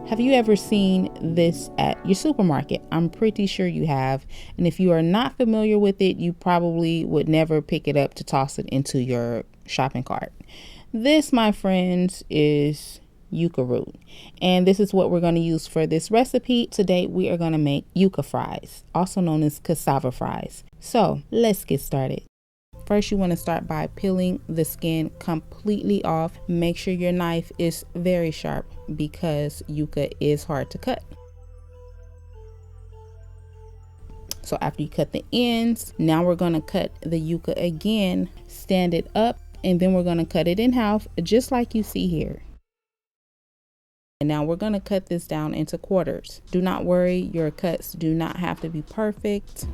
Have you ever seen this at your supermarket? I'm pretty sure you have. And if you are not familiar with it, you probably would never pick it up to toss it into your shopping cart. This, my friends, is Yuca Root. And this is what we're going to use for this recipe. Today, we are going to make yucca fries, also known as cassava fries. So let's get started. First, you want to start by peeling the skin completely off. Make sure your knife is very sharp because yucca is hard to cut. So after you cut the ends, now we're going to cut the yucca again, stand it up, and then we're going to cut it in half, just like you see here. And now we're going to cut this down into quarters. Do not worry, your cuts do not have to be perfect.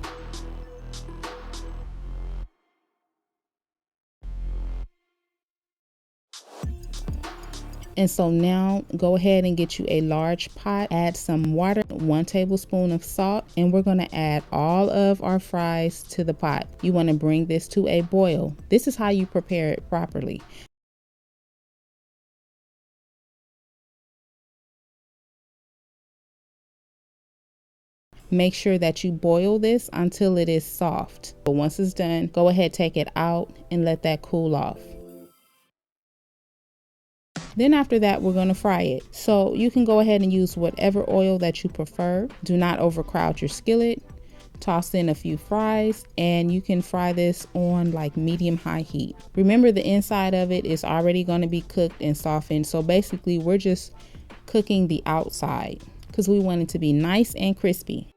And so now go ahead and get you a large pot, add some water, 1 tablespoon of salt, and we're going to add all of our fries to the pot. You want to bring this to a boil. This is how you prepare it properly. Make sure that you boil this until it is soft. But once it's done, go ahead, take it out and let that cool off. Then after that, we're going to fry it. So you can go ahead and use whatever oil that you prefer. Do not overcrowd your skillet. Toss in a few fries and you can fry this on like medium-high heat. Remember, the inside of it is already going to be cooked and softened. So basically we're just cooking the outside because we want it to be nice and crispy.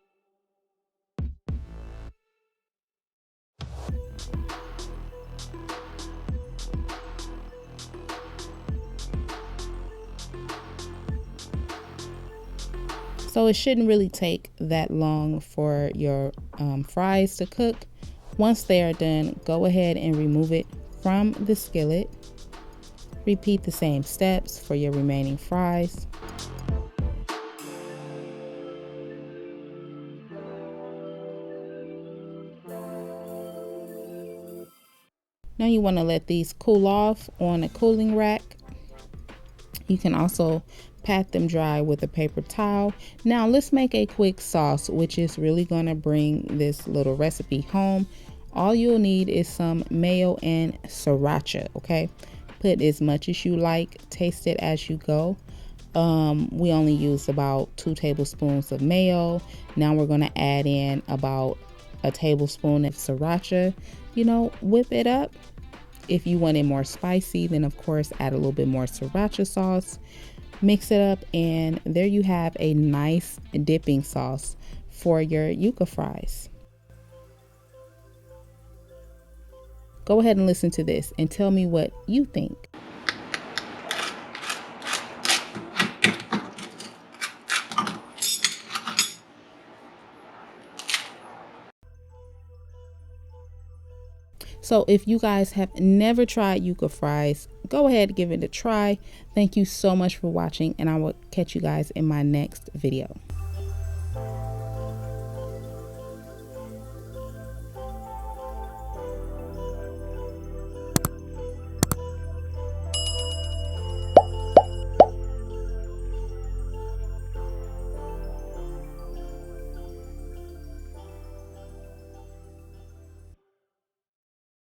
So it shouldn't really take that long for your fries to cook. Once they are done, go ahead and remove it from the skillet. Repeat the same steps for your remaining fries. Now you want to let these cool off on a cooling rack. You can also pat them dry with a paper towel. Now let's make a quick sauce, which is really going to bring this little recipe home. All you'll need is some mayo and sriracha, okay? Put as much as you like, taste it as you go. We only use about 2 tablespoons of mayo. Now we're going to add in about a tablespoon of sriracha. You know, whip it up. If you want it more spicy, then of course add a little bit more sriracha sauce. Mix it up, and there you have a nice dipping sauce for your yucca fries. Go ahead and listen to this and tell me what you think. So if you guys have never tried yucca fries, go ahead and give it a try. Thank you so much for watching, and I will catch you guys in my next video.